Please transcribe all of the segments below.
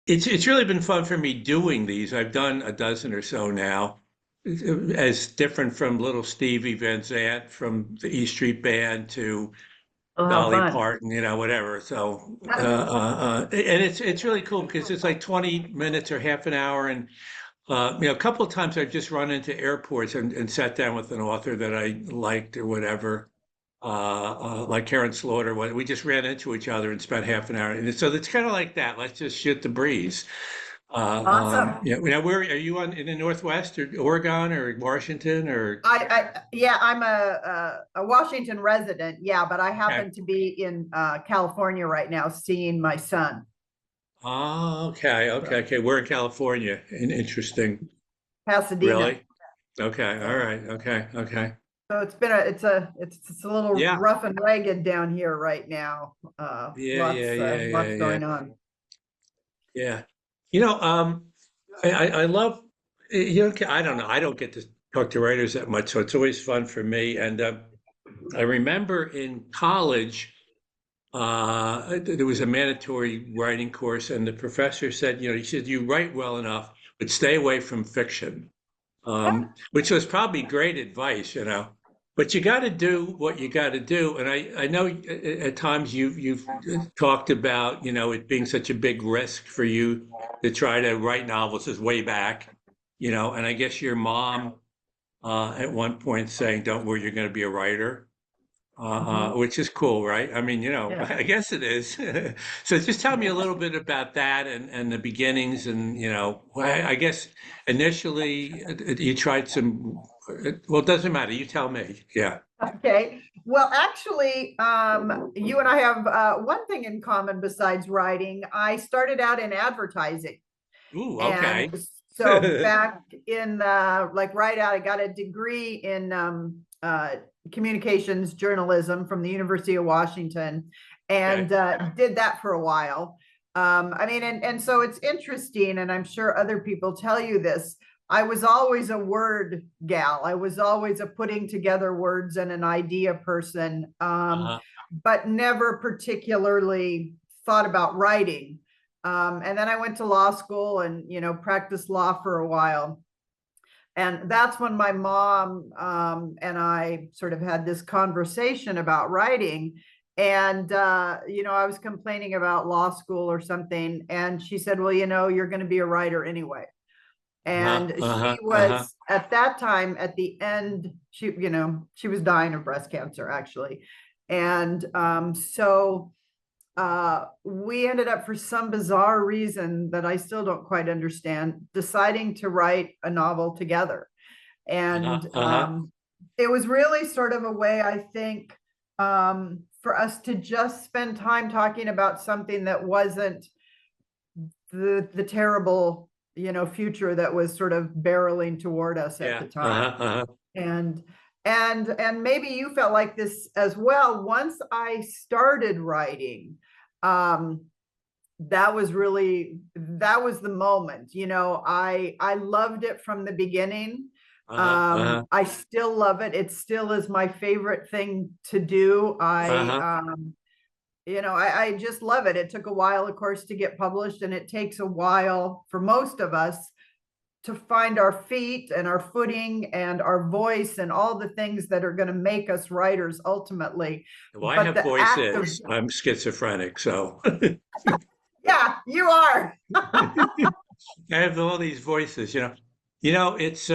It's really been fun for me doing these. I've done a dozen or so now, as different from little Stevie Van Zandt from the E Street Band to Oh, how Dolly fun. Parton, whatever. So, and it's really cool because it's like 20 minutes or half an hour, and a couple of times I've just run into airports and sat down with an author that I liked or whatever, like Karen Slaughter. We just ran into each other and spent half an hour. And so it's kind of like that. Let's just shoot the breeze. Awesome. Yeah. Where are you in the Northwest or Oregon or Washington or? Yeah, I'm a Washington resident. Yeah, but I Okay. happen to be in California right now seeing my son. Oh, okay. Okay. So Okay. We're in California. Interesting. Pasadena. Really? Okay. All So right. Okay. Okay. so it's been a little Yeah. rough and ragged down here right now. Yeah. Yeah. Yeah. Yeah. Lots Yeah. going on. Yeah. You know, I love, I don't know. I don't get to talk to writers that much, so it's always fun for me. And I remember in college, there was a mandatory writing course, and the professor said, he said, you write well enough, but stay away from fiction, which was probably great advice. But you got to do what you got to do. And I know at times you've talked about, it being such a big risk for you to try to write novels as way back, and I guess your mom at one point saying, don't worry, you're going to be a writer. Mhm. Which is cool, right? I mean, Yeah. I guess it is. So just tell me a little bit about that and the beginnings and, I guess initially you tried some, well, it doesn't matter. You tell me. Yeah. Okay. Well, actually, you and I have one thing in common besides writing. I started out in advertising. Ooh, okay. And so back in like right out, I got a degree in communications journalism from the University of Washington, Okay. and did that for a while. I mean, and so it's interesting, and I'm sure other people tell you this. I was always a word gal. I was always a putting together words and an idea person, Uh-huh. but never particularly thought about writing. And then I went to law school and practiced law for a while. And that's when my mom and I sort of had this conversation about writing. And I was complaining about law school or something, and she said, "Well, you're going to be a writer anyway." Uh-huh. And she Uh-huh. Uh-huh. was at that time at the end. She was dying of breast cancer actually, and so we ended up, for some bizarre reason that I still don't quite understand, deciding to write a novel together. Uh-huh. And Uh-huh. it was really sort of a way, I think, for us to just spend time talking about something that wasn't the terrible, future that was sort of barreling toward us at Yeah. the time. Uh-huh. Uh-huh. And and maybe you felt like this as well. Once I started writing, um, that was the moment. I loved it from the beginning. Uh-huh. Uh-huh. I still love it. It still is my favorite thing to do. Uh-huh. I just love it. It took a while, of course, to get published, and it takes a while for most of us to find our feet and our footing and our voice and all the things that are going to make us writers ultimately. Well, I But have the act of, voices. I'm schizophrenic, so yeah, you are. I have all these voices. It's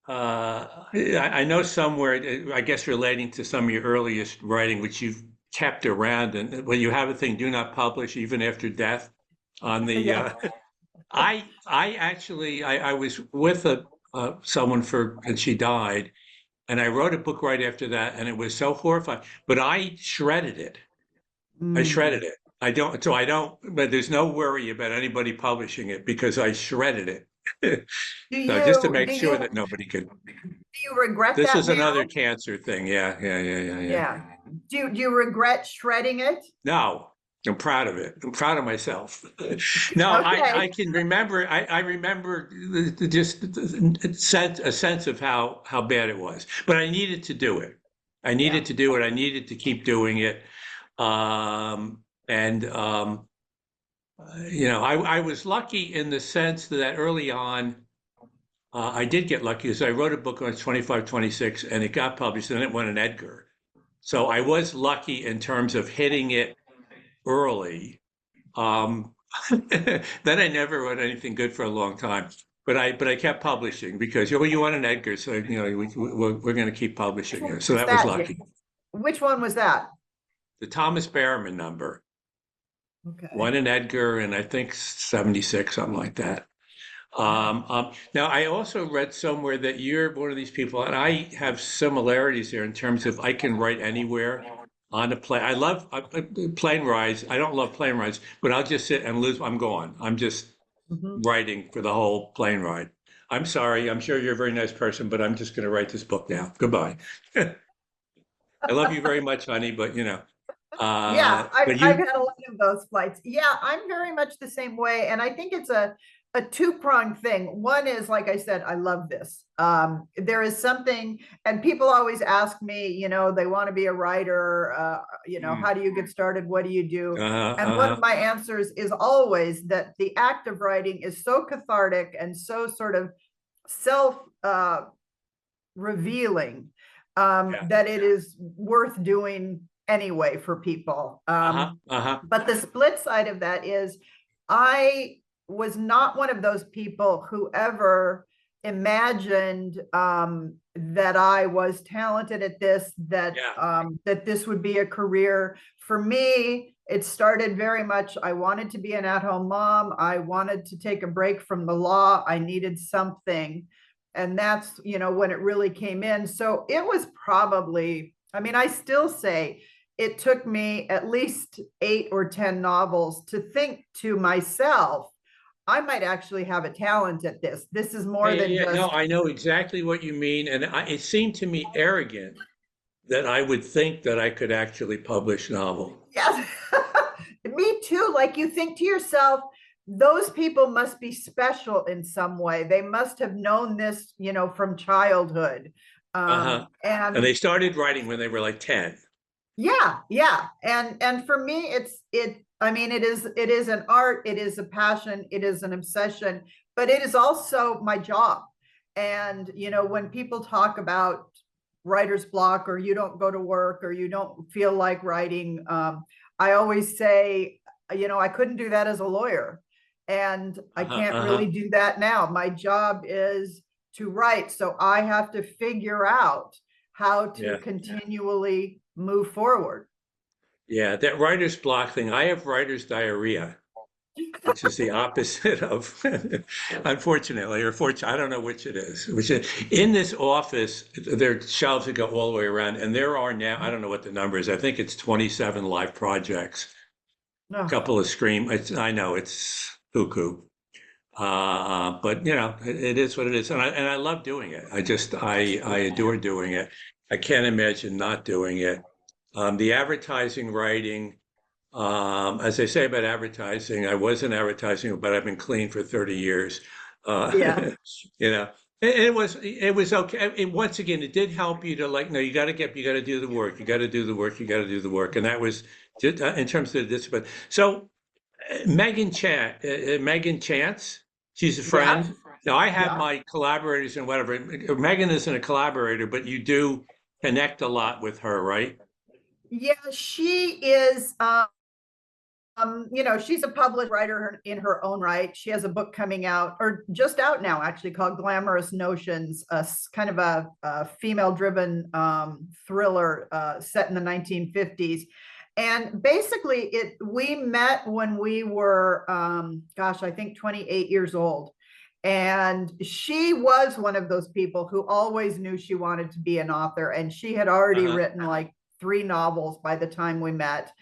I know somewhere, I guess relating to some of your earliest writing, which you've kept around, and when you have a thing, do not publish even after death. On the, Yeah. I actually, I was with someone and she died, and I wrote a book right after that, and it was so horrifying. But I shredded it. I shredded Mm. it. I don't, but there's no worry about anybody publishing it because I shredded it. Do So just to you make do sure you that nobody could. do you regret This that was now? another cancer thing. Yeah, yeah, yeah, yeah, yeah. Yeah. Do you regret shredding it? No, I'm proud of it. I'm proud of myself. No, I Okay. can remember. I remember just a sense of how bad it was. But I needed to do it. I Yeah. needed to do it. I needed to keep doing it. And I was lucky in the sense that early on, I did get lucky because I wrote a book when I was 25, 26, and it got published, and it won an Edgar. So I was lucky in terms of hitting it early. Um, then I never wrote anything good for a long time, but I kept publishing because you want an Edgar, so we're going to keep Which publishing one it. So was that was that, lucky. James? Which one was that? The Thomas Behrman number, Okay. won an Edgar, and I think 76, something like that. Wow. Now, I also read somewhere that you're one of these people, and I have similarities there in terms of I can write anywhere on a plane. I love plane rides. I don't love plane rides, but I'll just sit and lose. I'm gone. I'm just Mhm. writing for the whole plane ride. I'm sorry. I'm sure you're a very nice person, but I'm just going to write this book now. Goodbye. I love you very much, honey, but Yeah, but I've you, had a lot of those flights. Yeah, I'm very much the same way. And I think it's a two-pronged thing. One is, like I said, I love this. There is something, and people always ask me, they want to be a writer, mm, how do you get started? What do you do? And one of uh-huh, my answers is always that the act of writing is so cathartic and so sort of self revealing, yeah, that it is worth doing anyway for people. uh-huh, uh-huh, But the split side of that is I was not one of those people who ever imagined that I was talented at this, yeah, that this would be a career. For me, it started very much, I wanted to be an at-home mom. I wanted to take a break from the law. I needed something. And that's, when it really came in. So it was probably, I mean, I still say it took me at least 8 or 10 novels to think to myself, I might actually have a talent at this. This is yeah, more yeah, than yeah. No, just, I know exactly what you mean, and it seemed to me arrogant that I would think that I could actually publish novel. yes, me too. Like you think to yourself, those people must be special in some way. They must have known this, from childhood. Uh-huh. And And they started writing when they were like 10. yeah, yeah. And for me, I mean, it is an art, it is a passion, it is an obsession, but it is also my job. And when people talk about writer's block, or you don't go to work, or you don't feel like writing, I always say, I couldn't do that as a lawyer, and I Uh-huh, can't really uh-huh. do that now. My job is to write, so I have to figure out how to Yeah. continually move forward. Yeah, that writer's block thing. I have writer's diarrhea, which is the opposite of, unfortunately, or fortunately, I don't know which it is. In this office, there are shelves that go all the way around, and there are now, I don't know what the number is. I think it's 27 live projects, a No. couple of scream. I know it's cuckoo. But it is what it is, and I love doing it. I adore doing it. I can't imagine not doing it. The advertising writing, as I say about advertising, I was in advertising, but I've been clean for 30 years. Uh, Yeah. you know, it was okay. And once again, it did help you to like, no, you got to do the work, you got to do the work, you got to do the work, and that was just in terms of the discipline. So Megan Chance, she's a Yeah. friend. Now I have Yeah. my collaborators and whatever. Megan isn't a collaborator, but you do connect a lot with her, right? Yeah. She is, she's a published writer in her own right. She has a book coming out, or just out now, actually, called Glamorous Notions, kind of a female-driven thriller set in the 1950s. And basically, we met when we were, gosh, I think 28 years old. And she was one of those people who always knew she wanted to be an author. And she had already Uh-huh. written like 3 novels by the time we met.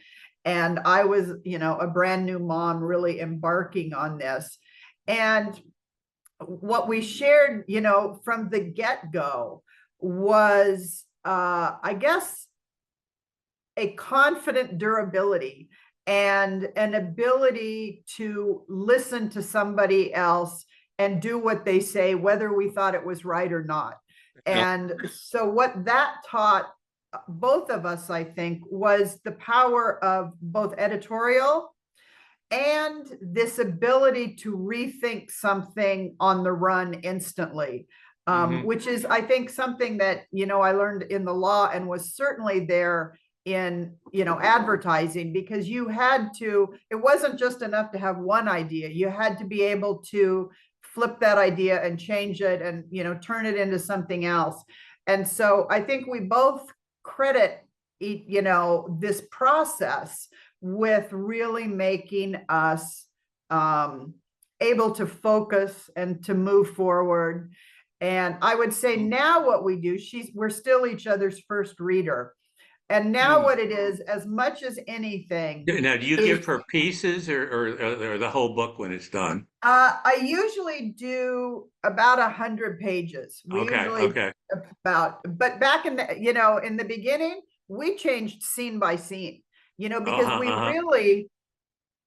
And I was, a brand new mom, really embarking on this. And what we shared, from the get-go was, I guess, a confident durability and an ability to listen to somebody else and do what they say, whether we thought it was right or not. No. And so, what that taught both of us, I think, was the power of both editorial and this ability to rethink something on the run instantly, which is, I think, something that, I learned in the law and was certainly there in, advertising, because it wasn't just enough to have one idea. You had to be able to flip that idea and change it and, turn it into something else. And so I think we both credit, this process with really making us able to focus and to move forward. And I would say now what we do, we're still each other's first reader. And now what it is, as much as anything, Now, do you give her pieces or the whole book when it's done? I usually do about 100 pages. We usually Okay. but back in in the beginning, we changed scene by scene, because we really,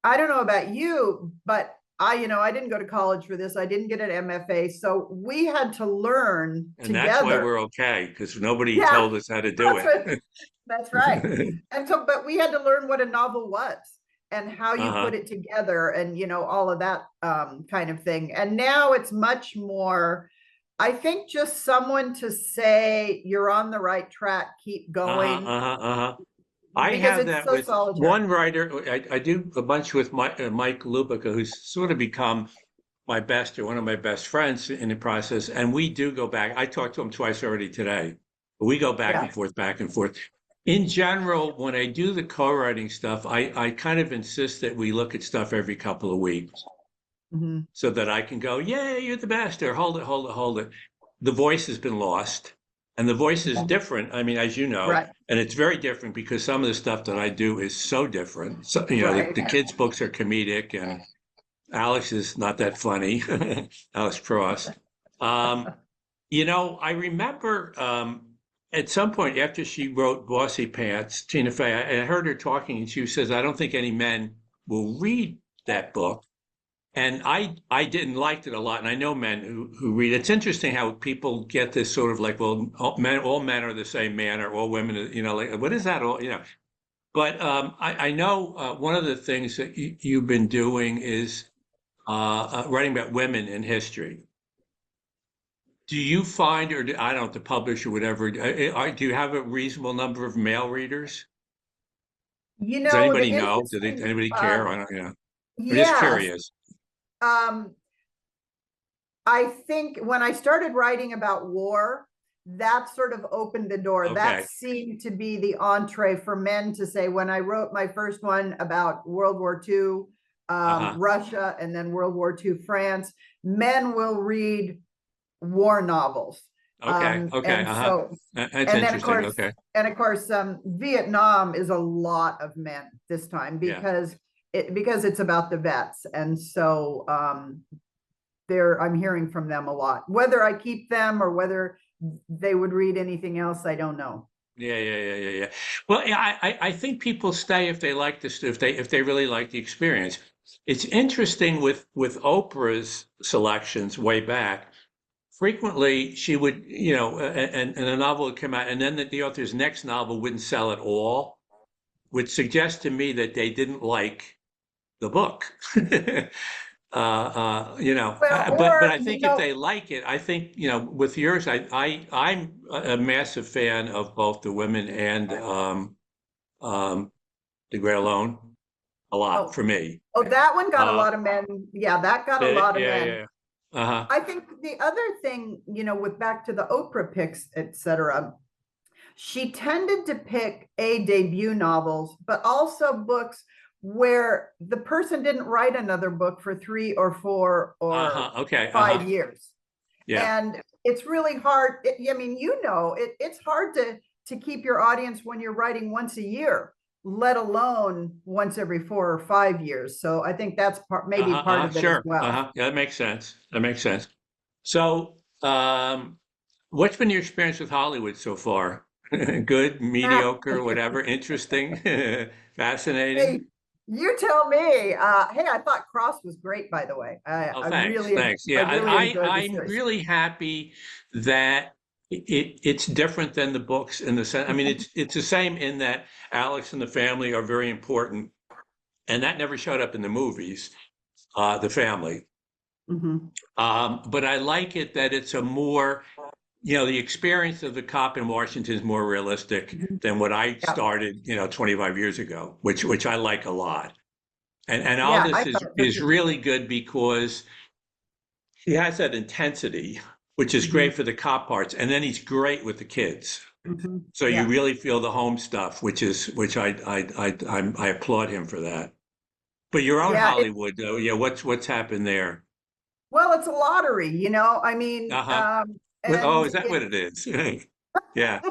I don't know about you, but I didn't go to college for this. I didn't get an MFA. So we had to learn And together. that's why we're okay, because nobody told us how to do it. That's right. And so, but we had to learn what a novel was and how you put it together and, all of that kind of thing. And now it's much more, I think, just someone to say, you're on the right track, keep going. I Because have it's that so with solitary. one writer. I do a bunch with Mike Lupica, who's sort of become my best or one of my best friends in the process. And we do go back. I talked to him twice already today. We go back and forth, back and forth. In general, when I do the co-writing stuff, I kind of insist that we look at stuff every couple of weeks so that I can go, yeah, you're the best, or hold it. The voice has been lost. And the voice is different. I mean, as you know, and it's very different because some of the stuff that I do is so different. So, the kids' books are comedic, and Alex is not that funny, Alex Prost. I remember at some point after she wrote Bossy Pants, Tina Fey, I heard her talking, and she says, I don't think any men will read that book. And I didn't like it a lot, and I know men who read. It's interesting how people get this sort of like, well, all men are the same man, or all women, like, what is that all, But I know one of the things that you've been doing is writing about women in history. Do you find, or I don't know, to publish or whatever, do you have a reasonable number of male readers? Does The anybody know? interesting, Anybody care? I don't, I'm just yes. curious. I think when I started writing about war, that sort of opened the door. That seemed to be the entree for men to say, when I wrote my first one about World War II, Russia, and then World War II, France, men will read war novels. And so, that's and then interesting. Of course, Vietnam is a lot of men this time because it's about the vets. And so, I'm hearing from them a lot. Whether I keep them or whether they would read anything else, I don't know. Yeah. Well, I think people stay if they like this, if they really like the experience. It's interesting with Oprah's selections way back. Frequently, she would, and a novel would come out, and then the author's next novel wouldn't sell at all, which suggests to me that they didn't like the book. But I think if they like it, I think, with yours, I'm a massive fan of both The Women and The Great Alone. A lot for me. Oh, that one got a lot of men. Yeah, that got a lot of men. I think the other thing, with back to the Oprah picks, etc., she tended to pick debut novels, but also books where the person didn't write another book for 3 or 4 or 5 years. Yeah. And it's really hard. It's hard to keep your audience when you're writing once a year, let alone once every 4 or 5 years. So I think that's maybe part of it as well. Yeah, that makes sense. So, what's been your experience with Hollywood so far? Good, mediocre, whatever, interesting, fascinating? Hey, you tell me. Hey, I thought Cross was great, by the way. Thanks. Yeah, I'm really happy that it's different than the books in the sense. I mean, it's the same in that Alex and the family are very important and that never showed up in the movies, the family. Mhm. But I like it that it's a more, the experience of the cop in Washington is more realistic Mhm. than what I Yeah. started, 25 years ago, which I like a lot. And all Yeah, this I is thought so is too. really good because he has that intensity, which is great Mhm. for the cop parts, and then he's great with the kids. Mhm. So you Yeah. really feel the home stuff, which I applaud him for that. But your own Yeah, Hollywood, though, yeah, what's happened there? well, it's a lottery, I mean, Uh-huh. Oh, and is that what it is? Yeah.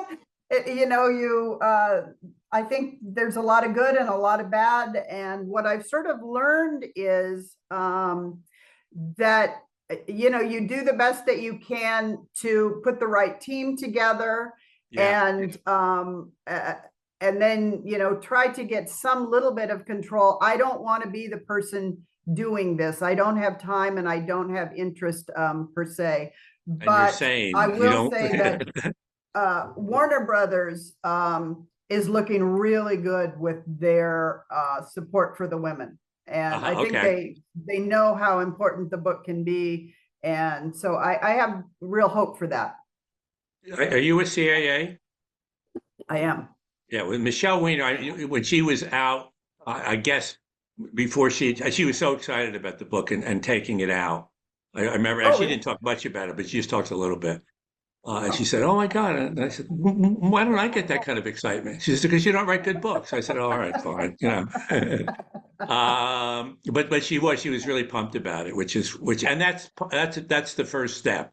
I think there's a lot of good and a lot of bad. And what I've sort of learned is that, you do the best that you can to put the right team together, Yeah. and and then, try to get some little bit of control. I don't want to be the person doing this. I don't have time and I don't have interest, per se. And you're But I saying you will don't. say that Warner Brothers is looking really good with their support for the women, and I think Okay. they know how important the book can be, and so I have real hope for that. Are you a CAA? I am. Yeah, with Michelle Weiner, when she was out, I guess before she was so excited about the book and taking it out. I remember, and Oh, she really? didn't talk much about it, but she just talked a little bit. And she Oh. said, "Oh my God!" And I said, "Why don't I get that kind of excitement?" She said, "Because you don't write good books." I said, "All right, fine." But she was really pumped about it, and that's the first step,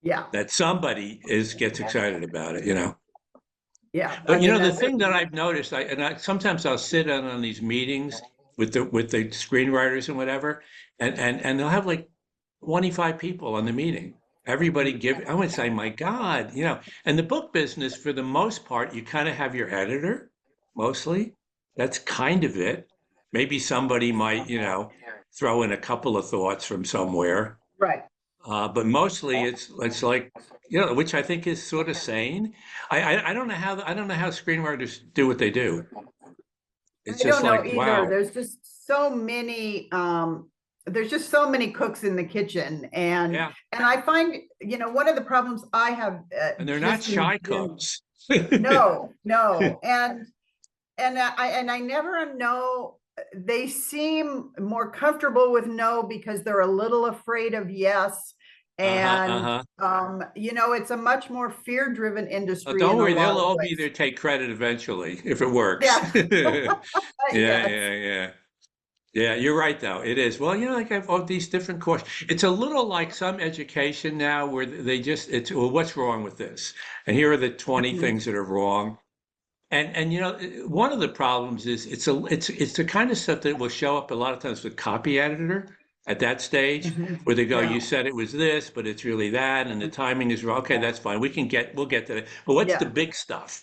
Yeah, that somebody gets excited about it. yeah. I But mean, the that's thing that I've noticed, sometimes I'll sit in on these meetings with the screenwriters and whatever, and they'll have like 25 people on the meeting. Everybody I would say, my God, and the book business, for the most part, you kind of have your editor, mostly. That's kind of it. Maybe somebody might, throw in a couple of thoughts from somewhere. right. But mostly it's like, which I think is sort of sane. I don't know how screenwriters do what they do. It's I just don't know like, either. wow. There's just so many cooks in the kitchen, Yeah. and I find, one of the problems I have, And they're not just in shy general. cooks. No, no. And I never know. They seem more comfortable with no because they're a little afraid of yes. Uh-huh, And uh-huh. it's a much more fear-driven Oh, industry don't in a worry, lot they'll of all be ways. there, take credit eventually if it works. Yeah. Yeah, Yes. yeah, yeah. Yeah, you're right though. It is. Well, like I have all these different courses. It's a little like some education now where well, what's wrong with this? And here are the 20 Mhm. things that are wrong. And one of the problems is it's the kind of stuff that will show up a lot of times with copy editor at that stage, Mhm. where they go, Yeah. you said it was this, but it's really that, and the timing is wrong. Okay, that's fine. We'll get to that. But what's the Yeah. big stuff?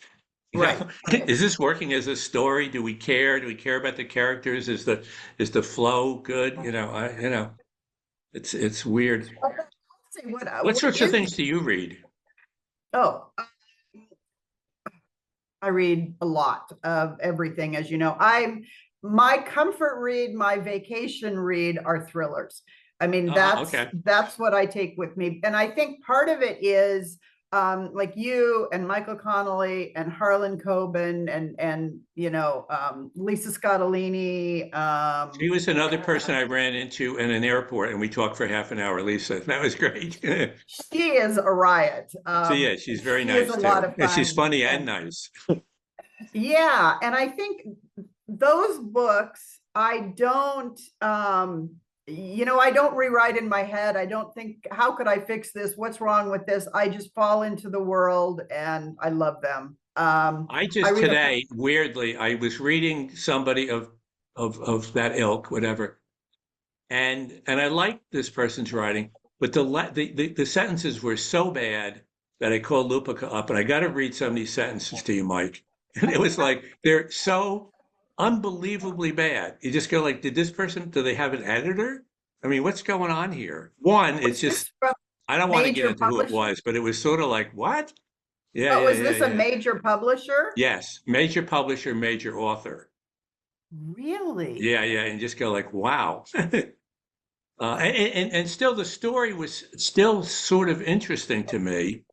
Right. Right. Is this working as a story? Do we care? Do we care about the characters? Is the flow good? It's weird. Let's see What what sorts of is. things do you read? Oh, I read a lot of everything, as you know. My comfort read, my vacation read are thrillers. I mean, that's Okay. that's what I take with me. And I think part of it is, like you and Michael Connolly and Harlan Coben and Lisa Scottolini. She was another person I ran into in an airport, and we talked for half an hour, Lisa. That was great. She is a riot. She's very She is nice a lot too. of And she's fun. funny and And nice. yeah, and I think those books, I don't, I don't rewrite in my head. I don't think, how could I fix this? What's wrong with this? I just fall into the world and I love them. I I just read a, today, weirdly, I was reading somebody of that ilk, whatever, and I liked this person's writing, but the sentences were so bad that I called Lupica up, and I got to read some of these sentences to you, Mike. And it was like they're so unbelievably bad. You just go like, do they have an editor? I mean, what's going on here? One, it's was just this from I don't want to get major into who it publisher? was, but it was sort of like, what? Yeah, Oh, yeah, was yeah, this a yeah. major publisher? Yes, major publisher, major author. Really? Yeah, yeah, and just go like, wow. And still, the story was still sort of interesting to me,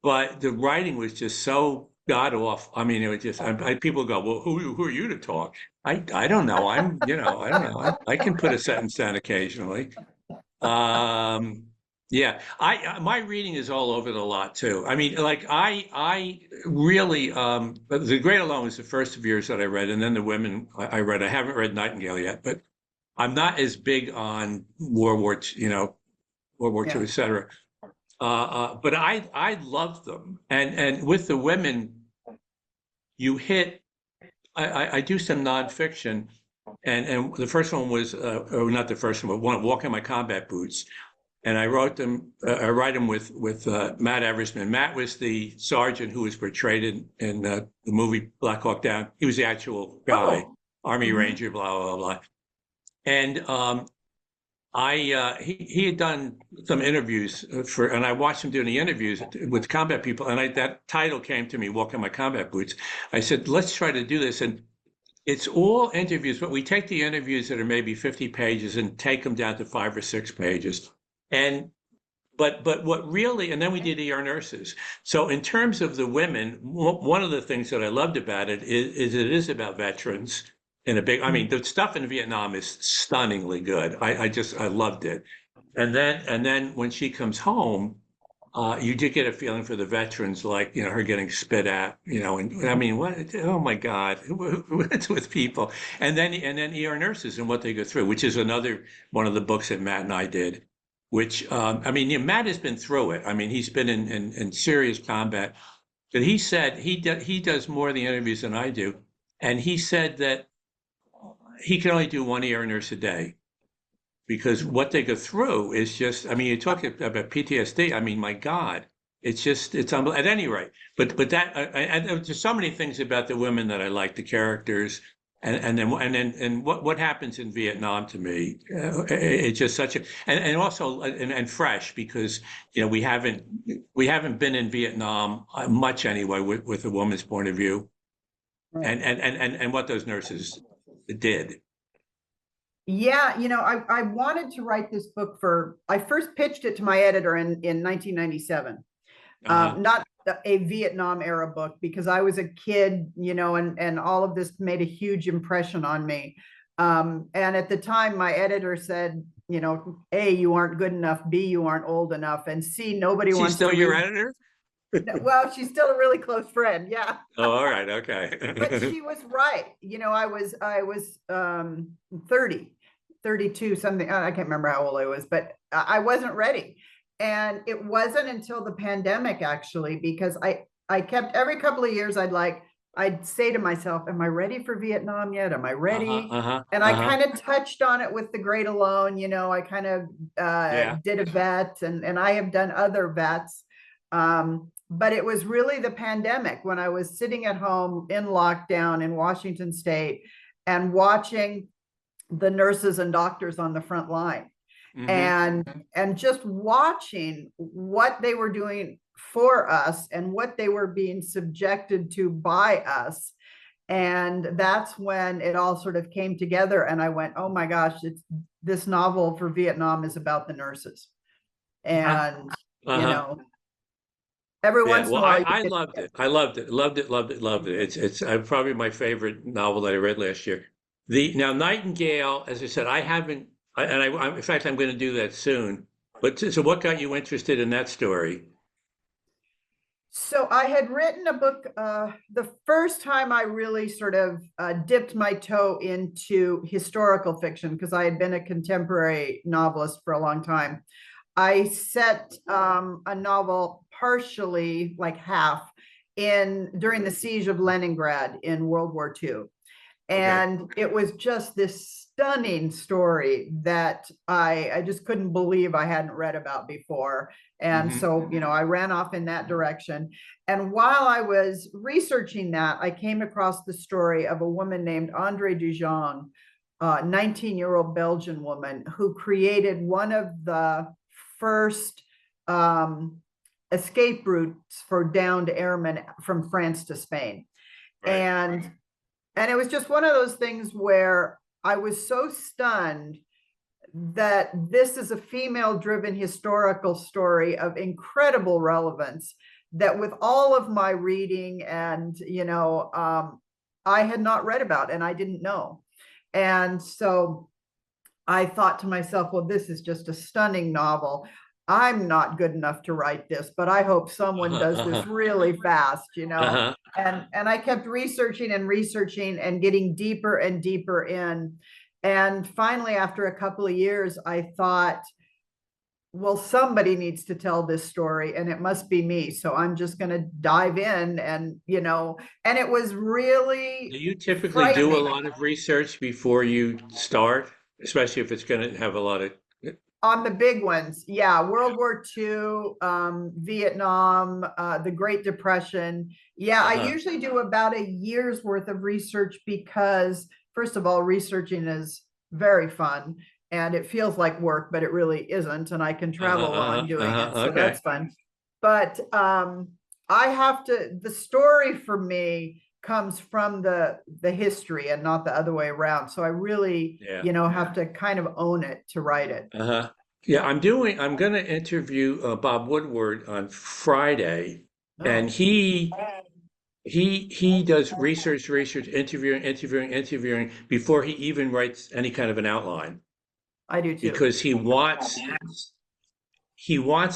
but the writing was just so god awful. I mean, it was just people go, well, who are you to talk? I don't know. I don't know. I can put a sentence down occasionally. Um, yeah, my reading is all over the lot too. I mean, like I really The Great Alone was the first of yours that I read, and then the women I read. I haven't read Nightingale yet, but I'm not as big on World War II, Yeah. et cetera. But I love them, and with the women, you hit. I do some nonfiction, and the first one was not the first one, but one, Walk in My Combat Boots, and I wrote them. I write them with Matt Eversman. Matt was the sergeant who was portrayed in the movie Black Hawk Down. He was the actual guy, Oh. Army Hmm. Ranger, blah blah blah. And he had done some interviews and I watched him doing the interviews with combat people, and that title came to me, Walk in My Combat Boots. I said, let's try to do this, and it's all interviews, but we take the interviews that are maybe 50 pages and take them down to 5 or 6 pages, and but what really, and then we did ER nurses. So in terms of the women, one of the things that I loved about it is it is about veterans in a big, I mean, the stuff in Vietnam is stunningly good. I loved it. And then when she comes home, you did get a feeling for the veterans, like, her getting spit at, and I mean, what, oh my God, what's with people? And then ER nurses and what they go through, which is another one of the books that Matt and I did, which, I mean, Matt has been through it. I mean, he's been in serious combat, but he said he does more of the interviews than I do. And he said that he can only do one ER nurse a day because what they go through is just, I mean, you talk about PTSD. I mean, my God, it's unbelievable. At any rate, but that, and there's just so many things about the women that I like, the characters, and what happens in Vietnam to me, it's just such a, and also and fresh because we haven't been in Vietnam much anyway with a woman's point of view, Right. and what those nurses did. Yeah, I wanted to write this book I first pitched it to my editor in 1997. Uh-huh. Not a Vietnam era book because I was a kid, and all of this made a huge impression on me. And at the time, my editor said, A, you aren't good enough, B, you aren't old enough, and C, nobody She's wants still to your read. editor? Well, she's still a really close friend. Yeah. Oh, all right, But okay. she was right. I was 30, 32, something. I can't remember how old I was, but I wasn't ready. And it wasn't until the pandemic actually, because I kept every couple of years I'd say to myself, am I ready for Vietnam yet? Am I Uh-huh, ready? uh-huh, And I uh-huh. kind of touched on it with The Great Alone. I kind of Yeah. did a vet, and I have done other vets. But it was really the pandemic when I was sitting at home in lockdown in Washington State and watching the nurses and doctors on the front line, Mm-hmm. and just watching what they were doing for us and what they were being subjected to by us. And that's when it all sort of came together, and I went, oh my gosh, this novel for Vietnam is about the nurses. Uh-huh. And you Uh-huh. know every Yeah. once in Well, a while I you loved it. I loved it. Loved it. Loved it. Loved it. It's probably my favorite novel that I read last year. The Now Nightingale, as I said, I haven't, in fact, I'm going to do that soon. But so, what got you interested in that story? So I had written a book the first time I really sort of dipped my toe into historical fiction, because I had been a contemporary novelist for a long time. I set a novel partially, like half, in during the siege of Leningrad in World War II. Okay. And it was just this stunning story that I just couldn't believe I hadn't read about before. And Mm-hmm. so, I ran off in that direction. And while I was researching that, I came across the story of a woman named Andre Dujon, a 19-year-old Belgian woman who created one of the first escape routes for downed airmen from France to Spain. Right. And And it was just one of those things where I was so stunned that this is a female driven historical story of incredible relevance that with all of my reading and, I had not read about and I didn't know. And so I thought to myself, well, this is just a stunning novel. I'm not good enough to write this, but I hope someone Uh-huh, does this uh-huh, really fast, you know. uh-huh. And I kept researching and researching and getting deeper and deeper in. And finally, after a couple of years, I thought, well, somebody needs to tell this story and it must be me. So I'm just going to dive in and it was Do really you typically do a frightening. lot of research before you start, especially if it's going to have a lot of, On the big ones, yeah, World War II, Vietnam, the Great Depression. Yeah, I uh-huh, usually do about a year's worth of research because, first of all, researching is very fun and it feels like work, but it really isn't. And I can uh-huh, travel while I'm uh-huh, doing it. uh-huh, So okay. that's fun. But I have to, the story for me comes from the history and not the other way around. So I really, Yeah. have to kind of own it to write it. Uh-huh. Yeah, I'm going to interview Bob Woodward on Friday, and Oh. he does research, interviewing before he even writes any kind of an outline I do too. because he wants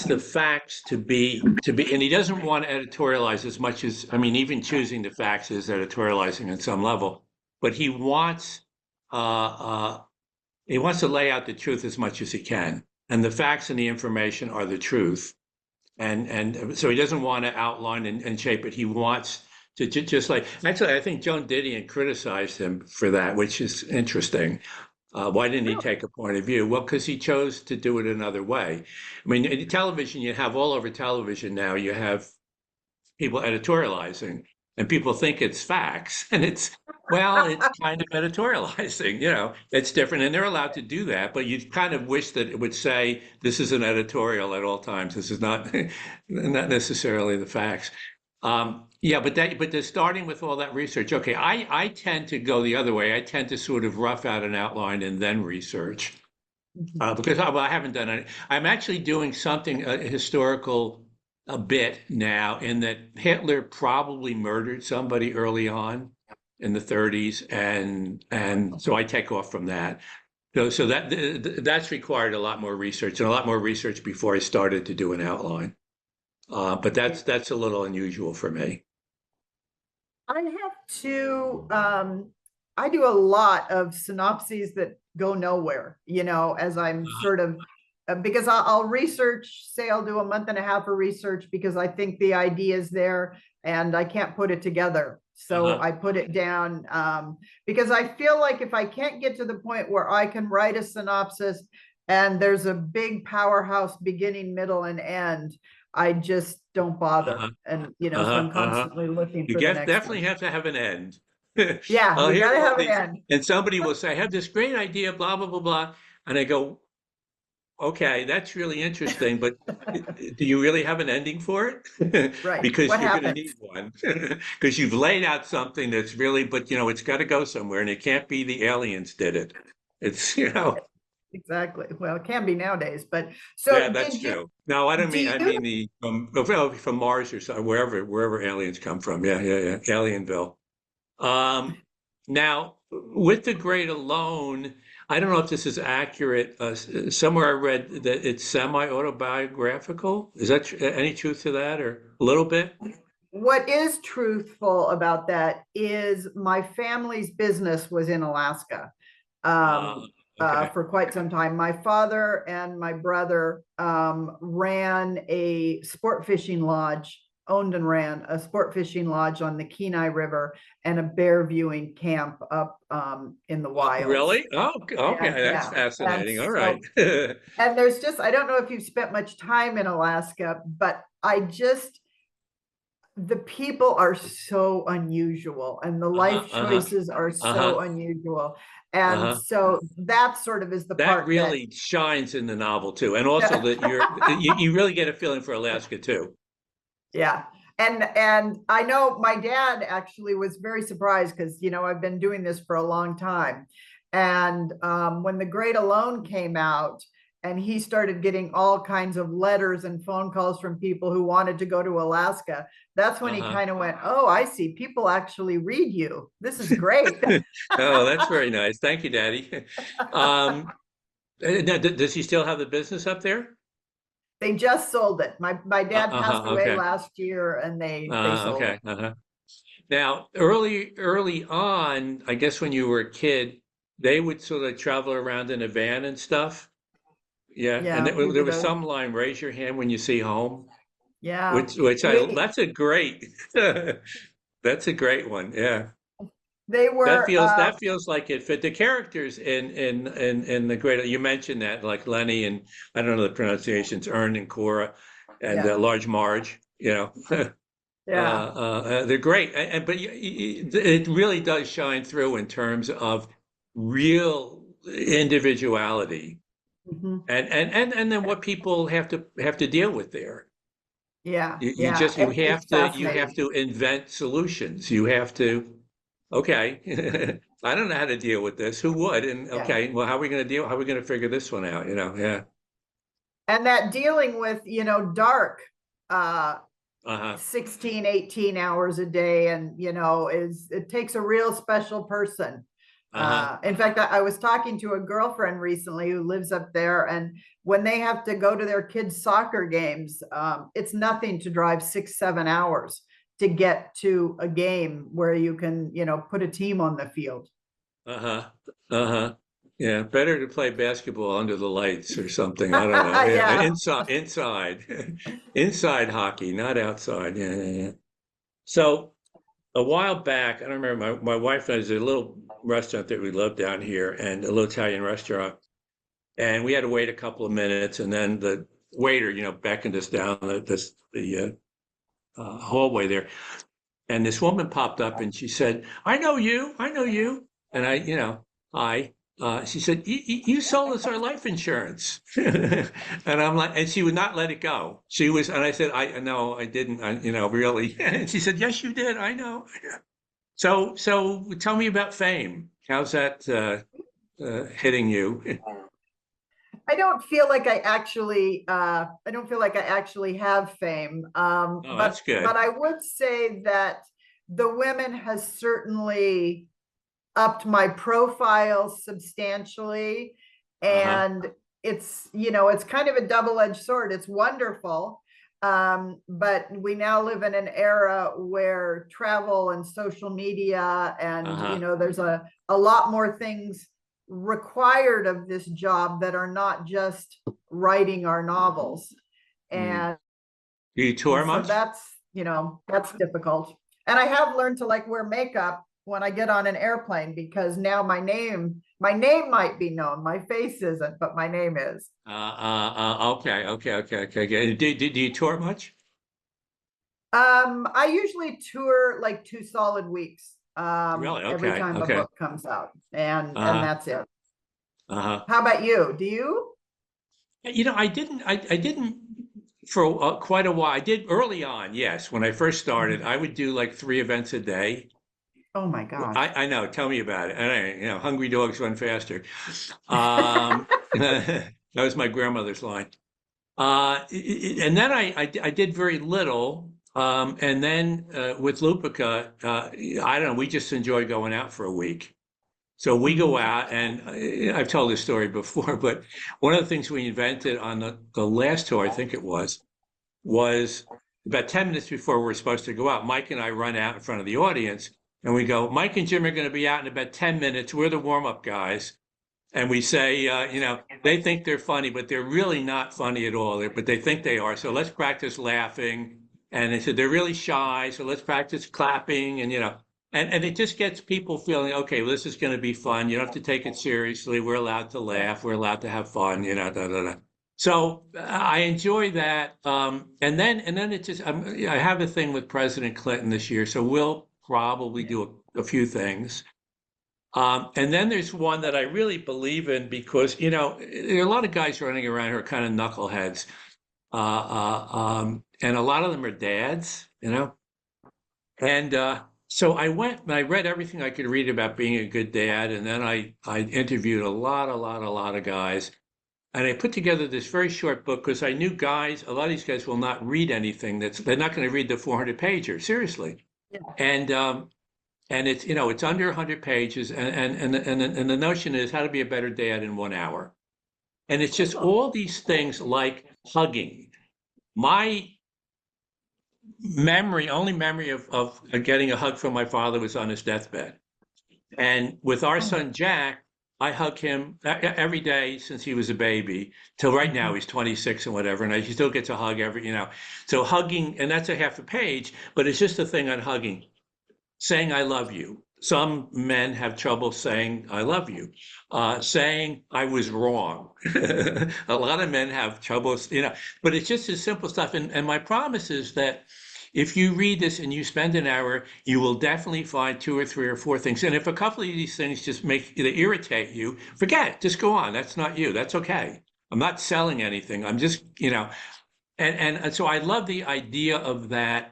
the facts to be, and he doesn't want to editorialize as much as, I mean, even choosing the facts is editorializing on some level, but uh, uh, he wants to lay out the truth as much as he can, and the facts and the information are the truth. And so he doesn't want to outline and shape it. He wants to just like actually, I think Joan Didion criticized him for that, which is interesting. Why didn't he take a point of view? Well, because he chose to do it another way. I mean, in television, you have all over television now, you have people editorializing, and people think it's facts, and it's kind of editorializing, it's different, and they're allowed to do that, but you kind of wish that it would say this is an editorial at all times. This is not not necessarily the facts. Yeah, but they're starting with all that research. Okay, I tend to go the other way. I tend to sort of rough out an outline and then research. Because I haven't done it. I'm actually doing something historical a bit now, in that Hitler probably murdered somebody early on in the 30s, and so I take off from that. So that's required a lot more research and a lot more research before I started to do an outline. But that's a little unusual for me. I have to, I do a lot of synopses that go nowhere, as I'm sort of, because I'll research, say I'll do a month and a half of research because I think the idea is there and I can't put it together. So Uh-huh. I put it down because I feel like if I can't get to the point where I can write a synopsis and there's a big powerhouse beginning, middle, and end, I just don't bother. Uh-huh. And, so Uh-huh. I'm Uh-huh. constantly looking You for the get next definitely one. have to have an end. Yeah, I'll you hear got to all have an these, end. and somebody will say, I have this great idea, blah, blah, blah, blah. And I go, okay, that's really interesting, but do you really have an ending for it? Right. Because What you're going to happens? need one. Because you've laid out something that's really, but it's got to go somewhere, and it can't be the aliens did it. It's, Exactly. Well, it can be nowadays, but yeah, so that's did you, true. No, I don't do mean, you, I mean the from Mars or something, wherever aliens come from. Yeah, yeah, yeah. Alienville. Um, Now, with the grade alone, I don't know if this is accurate. Somewhere I read that it's semi-autobiographical. Is that any truth to that, or a little bit? what is truthful about that is my family's business was in Alaska. Uh, okay. For quite some time. My father and my brother ran a sport fishing lodge, owned and ran a sport fishing lodge on the Kenai River and a bear viewing camp up in the wilds. Really? Oh, okay. And That's yeah, and fascinating. All right. so, and there's just, I don't know if you've spent much time in Alaska, but the people are so unusual and the Uh-huh, life uh-huh, choices are uh-huh, so unusual. And uh-huh. so that sort of is the That part that, really shines in the novel too, and also that you really get a feeling for Alaska too. yeah. And I know my dad actually was very surprised because I've been doing this for a long time. And when The Great Alone came out, and he started getting all kinds of letters and phone calls from people who wanted to go to Alaska, that's when he Uh-huh. kind of went, "Oh, I see. People actually read you. This is great." Oh, that's very nice. Thank you, Daddy. Um, now, does he still have the business up there? They just sold it. My dad passed Uh-huh. away Okay. last year, and they sold it. Okay. Uh-huh. Now, early on, I guess when you were a kid, they would sort of travel around in a van and stuff. Yeah, and Yeah, we there were was the some line, raise your hand when you see home, yeah. We that's a great, that's a great one. Yeah. they were That feels like it fit the characters in the great. You mentioned that like Lenny and I don't know the pronunciations, Ern and Cora, and yeah, Large Marge. You know, yeah. they're great. But it really does shine through in terms of real individuality, Mhm. and then what people have to deal with there. Yeah, You yeah. just It's you have fascinating. to invent solutions. You have to. Okay. I don't know how to deal with this. Who would? And Yeah. okay, well, how are we going to deal? How are we going to figure this one out? Yeah. And that dealing with, dark uh Uh-huh. 16, 18 hours a day, and is it takes a real special person. Uh-huh. In fact, I was talking to a girlfriend recently who lives up there, and when they have to go to their kids' soccer games, it's nothing to drive 6, 7 hours to get to a game where you can, put a team on the field. Uh-huh. Uh-huh. Yeah, better to play basketball under the lights or something. I don't know. Yeah, Yeah. inside. Inside hockey, not outside. Yeah. So a while back, I don't remember, my wife and I, there's a little restaurant that we love down here and a little Italian restaurant. And we had to wait a couple of minutes, and then the waiter, beckoned us down the hallway there. And this woman popped up, and she said, I know you." And I. She said, "You sold us our life insurance," and I'm like, and she would not let it go. She was, and I said, "I no, I didn't, really." And she said, "Yes, you did. I know." So tell me about fame. How's that hitting you? I don't feel like I actually have fame. Oh, But that's good. I would say that the women has certainly upped my profile substantially. Uh-huh. And it's kind of a double-edged sword. It's wonderful. But we now live in an era where travel and social media, and Uh-huh. there's a lot more things required of this job that are not just writing our novels. Mm. And Do you tour so much? that's difficult. And I have learned to like wear makeup when I get on an airplane, because now my name might be known. My face isn't, but my name is. Okay. Do you tour much? I usually tour like 2 solid weeks Really? every Okay. time a Okay. book comes out, and Uh-huh. that's it. Uh-huh. How about you? Do you? I didn't for quite a while. I did early on, yes. When I first started, Mhm. I would do like 3 events a day. Oh my gosh. I know. Tell me about it. And hungry dogs run faster. That was my grandmother's line. And then I did very little. And then with Lupica, I don't know, we just enjoy going out for a week. So we go Mhm. out, and I've told this story before, but one of the things we invented on the last tour, I think it was about 10 minutes before we're supposed to go out, Mike and I run out in front of the audience and we go, "Mike and Jim are going to be out in about 10 minutes. We're the warm-up guys." And we say, they think they're funny, but they're really not funny at all. But they think they are. So let's practice laughing. And they said they're really shy. So let's practice clapping. And it just gets people feeling, okay, well, this is going to be fun. You don't have to take it seriously. We're allowed to laugh. We're allowed to have fun. Da, da, da. So I enjoy that. And then it just, I have a thing with President Clinton this year. So we'll probably do a few things. And then there's one that I really believe in because, there are a lot of guys running around who are kind of knuckleheads. And a lot of them are dads. you know? And so I went and I read everything I could read about being a good dad, and then I interviewed a lot of guys, and I put together this very short book because I knew guys, a lot of these guys will not read anything they're not going to read the 400 pager, seriously. Yeah. And it's it's under 100 pages, and the notion is how to be a better dad in 1 hour. And it's just Oh, all these things like hugging. My only memory of getting a hug from my father was on his deathbed. And with our oh. son Jack, I hug him every day since he was a baby till right now Mhm. he's 26 and whatever, and he still gets a hug every. So hugging, and that's a half a page, but it's just a thing on hugging, saying I love you. Some men have trouble saying I love you, saying I was wrong. A lot of men have trouble. But it's just this simple stuff. And my promise is that if you read this and you spend an hour, you will definitely find two or three or four things. And if a couple of these things just they irritate you, forget it. Just go on. That's not you. That's okay. I'm not selling anything. I'm just. And so I love the idea of that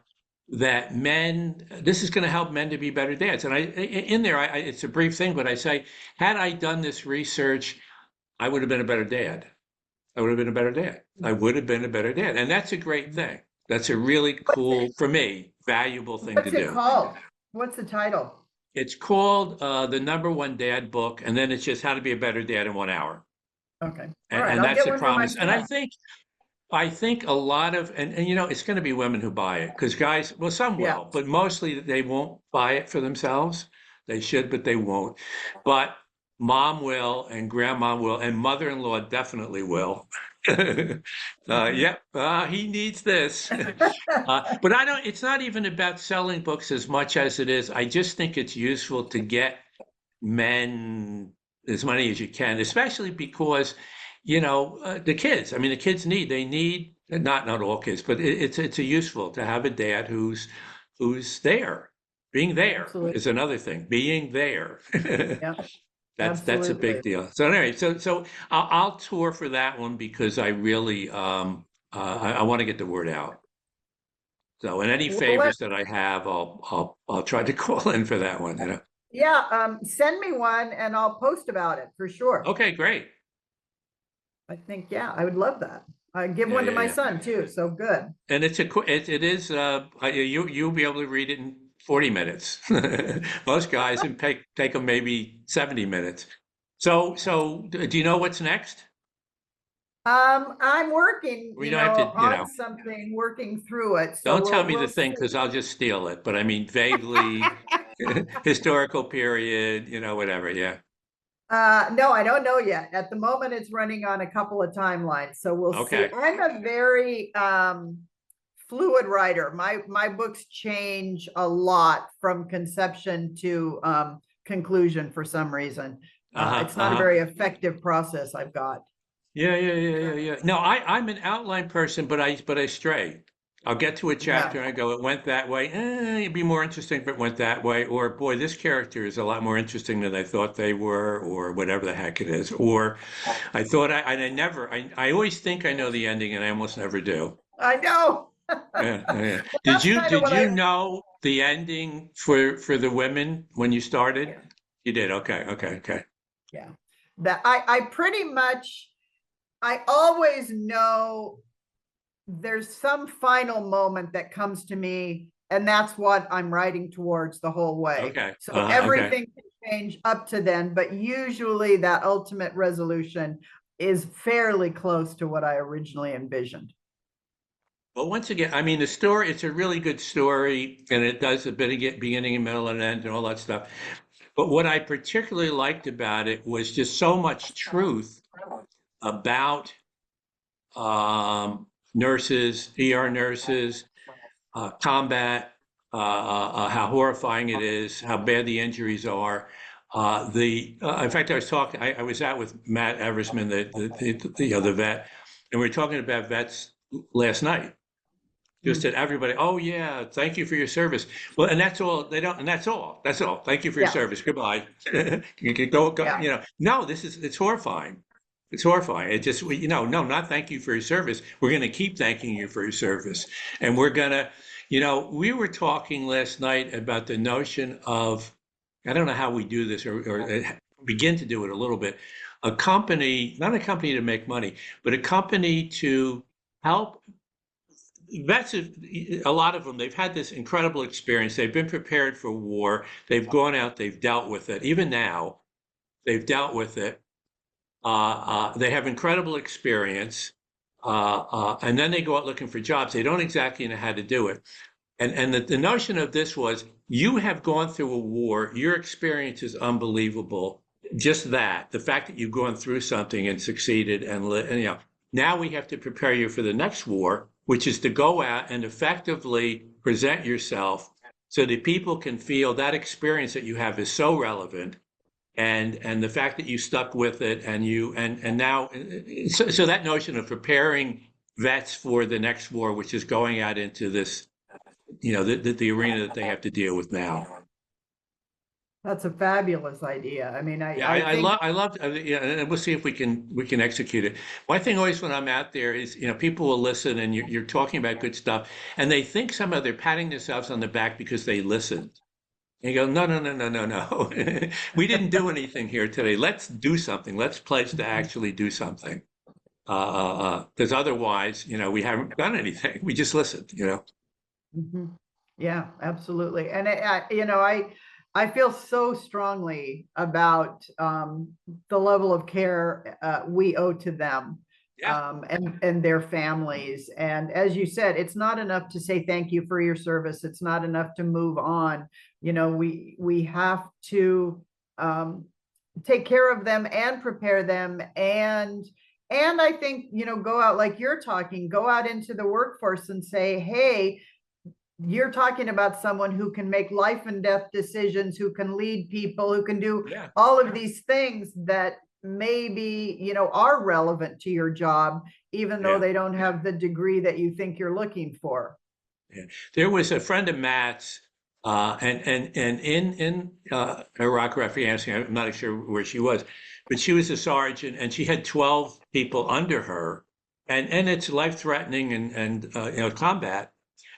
men, this is going to help men to be better dads. And in there, it's a brief thing, but I say, had I done this research, I would have been a better dad. I would have been a better dad. I would have been a better dad. And that's a great thing. That's a really What's cool, it, for me, valuable thing to what's it do. called? What's the title? It's called The Number One Dad Book, and then it's just how to be a better dad in 1 hour. Okay. All And, right. and I'll that's get the one for promise. And myself. I think a lot of, and it's going to be women who buy it because guys, well, some Yeah. will, but mostly they won't buy it for themselves. They should, but they won't. But mom will, and grandma will, and mother-in-law definitely will. Yep, he needs this. But I don't, it's not even about selling books as much as it is. I just think it's useful to get men as many as you can, especially because, the kids. I mean, the kids they need not all kids, but it's a useful to have a dad who's there. Being there Absolutely. is another thing. Being there. Yeah. That's a big Absolutely. deal. So anyway, so I'll tour for that one because I really I want to get the word out. So, and any Well, favors that I have, I'll try to call in for that one. yeah, send me one and I'll post about it for sure. Okay, great. I think, yeah, I would love that. I give Yeah, one to yeah, my yeah. son too. So good. And it is you'll be able to read it in 40 minutes. Most guys and take them maybe 70 minutes. So do you know what's next? I'm working, We don't have to, on something, working through it. So don't tell we'll me the we'll thing see. because I'll just steal it. But I mean vaguely historical period, whatever. Yeah. No, I don't know yet. At the moment, it's running on a couple of timelines, so we'll see. Okay. I'm a very fluid writer. My books change a lot from conception to conclusion for some reason. Uh-huh. It's not a Uh-huh. very effective process I've got. Yeah, yeah, yeah, yeah, yeah. No, I'm an outline person, but I stray. I'll get to a chapter Yeah. and I go, it went that way. It'd be more interesting if it went that way. Or boy, this character is a lot more interesting than I thought they were, or whatever the heck it is. Or I thought I always think I know the ending and I almost never do. I know. Yeah, yeah, yeah. Well, Did that's you kind of did what you I, know the ending for the women when you started? yeah. You did. Okay, okay, okay. Yeah. That I pretty much, I always know there's some final moment that comes to me, and that's what I'm writing towards the whole way. Okay. So Okay. everything can change up to then, but usually that ultimate resolution is fairly close to what I originally envisioned. Well, once again, I mean, the story, it's a really good story and it does a bit of beginning and middle and end and all that stuff. But what I particularly liked about it was just so much truth about nurses, ER nurses, combat, how horrifying it is, how bad the injuries are. In fact, I was out with Matt Eversman, the vet, and we were talking about vets last night. Just Mm. that everybody, oh yeah, thank you for your service. Well, and that's all they don't, and that's all. That's all. Thank you for your Yeah, service. Goodbye. You can go. yeah, No, it's horrifying. It's horrifying. It just, no, not thank you for your service. We're going to keep thanking you for your service, and we're gonna, We were talking last night about the notion of, I don't know how we do this or begin to do it a little bit. A company, not a company to make money, but a company to help vets. A lot of them, they've had this incredible experience. They've been prepared for war. They've gone out, they've dealt with it. Even now, they've dealt with it. They have incredible experience. And then they go out looking for jobs. They don't exactly know how to do it. And the notion of this was, you have gone through a war. Your experience is unbelievable. Just that, the fact that you've gone through something and succeeded, and now we have to prepare you for the next war, which is to go out and effectively present yourself so that people can feel that experience that you have is so relevant, and the fact that you stuck with it, and now, so that notion of preparing vets for the next war, which is going out into this, the arena that they have to deal with now. That's a fabulous idea. I mean, Yeah, I think, I love, yeah, and we'll see if we can execute it. One thing always when I'm out there is, people will listen, and you're talking about good stuff, and they think somehow they're patting themselves on the back because they listened. And you go, no, no, no, no, no, no. We didn't do anything here today. Let's do something. Let's pledge to actually do something. Because otherwise, we haven't done anything. We just listened. Mhm. Yeah, absolutely. And I feel so strongly about the level of care we owe to them, Yeah, and their families. And as you said, it's not enough to say thank you for your service. It's not enough to move on. We have to um, take care of them and prepare them, and I think, go out like you're talking, go out into the workforce and say, hey, you're talking about someone who can make life and death decisions, who can lead people, who can do yeah, all of these things that maybe, are relevant to your job, even though yeah, they don't have the degree that you think you're looking for. yeah. There was a friend of Matt's, and in Iraq or Afghanistan, I'm not sure where she was, but she was a sergeant, and she had 12 people under her, and it's life-threatening, and combat.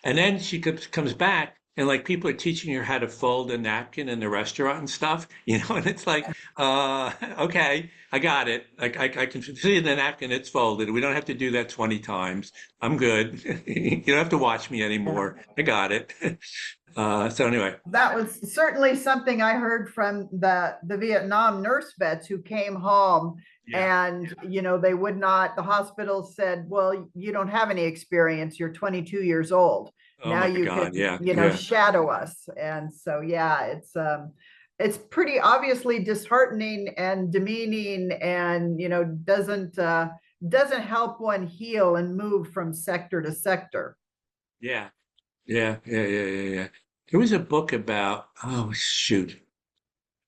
And then she comes back, and like people are teaching her how to fold a napkin in the restaurant and stuff, and it's like, okay, I got it. Like I can see the napkin, it's folded. We don't have to do that 20 times. I'm good. You don't have to watch me anymore. I got it. So anyway, That was certainly something I heard from the Vietnam nurse vets who came home, yeah. and they would not, the hospital said, well, you don't have any experience, you're 22 years old, Oh now my you God. can, Yeah. Yeah. shadow us. And so yeah, it's pretty obviously disheartening and demeaning, and doesn't help one heal and move from sector to sector. Yeah. Yeah. Yeah. Yeah. Yeah. Yeah. There was a book about, oh shoot,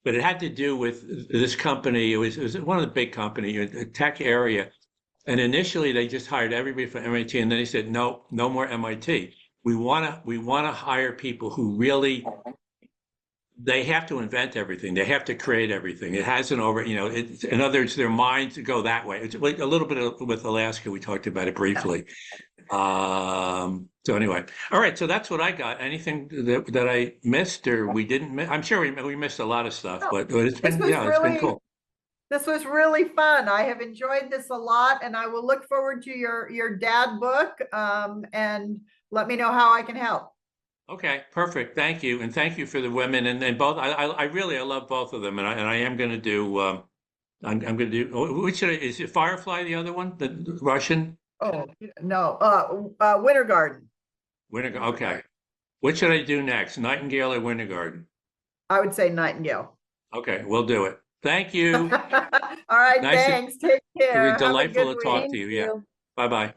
but it had to do with this company. It was one of the big company, a tech area. And initially they just hired everybody from MIT, and then they said, no, no more MIT. We want to hire people who really, they have to invent everything. They have to create everything. It hasn't in other words, their minds go that way. It's like a little bit with Alaska. We talked about it Yeah. briefly. So anyway, all right. So that's what I got. Anything that I missed or we didn't miss? I'm sure we missed a lot of stuff, No, but it's this been, was it's been really cool. This was really fun. I have enjoyed this a lot, and I will look forward to your dad book. And let me know how I can help. Okay, perfect. Thank you, and thank you for the women, and both. I really, I love both of them, and I am going to do. I'm going to do. Which is it? Firefly, the other one, the Russian Oh no, Winter Garden. Winter. Okay, what should I do next? Nightingale or Winter Garden? I would say Nightingale. Okay, we'll do it. Thank All you. right, Nice, thanks. Take care. Have a delightful good to week. talk to Thank you. Yeah. you. Bye bye.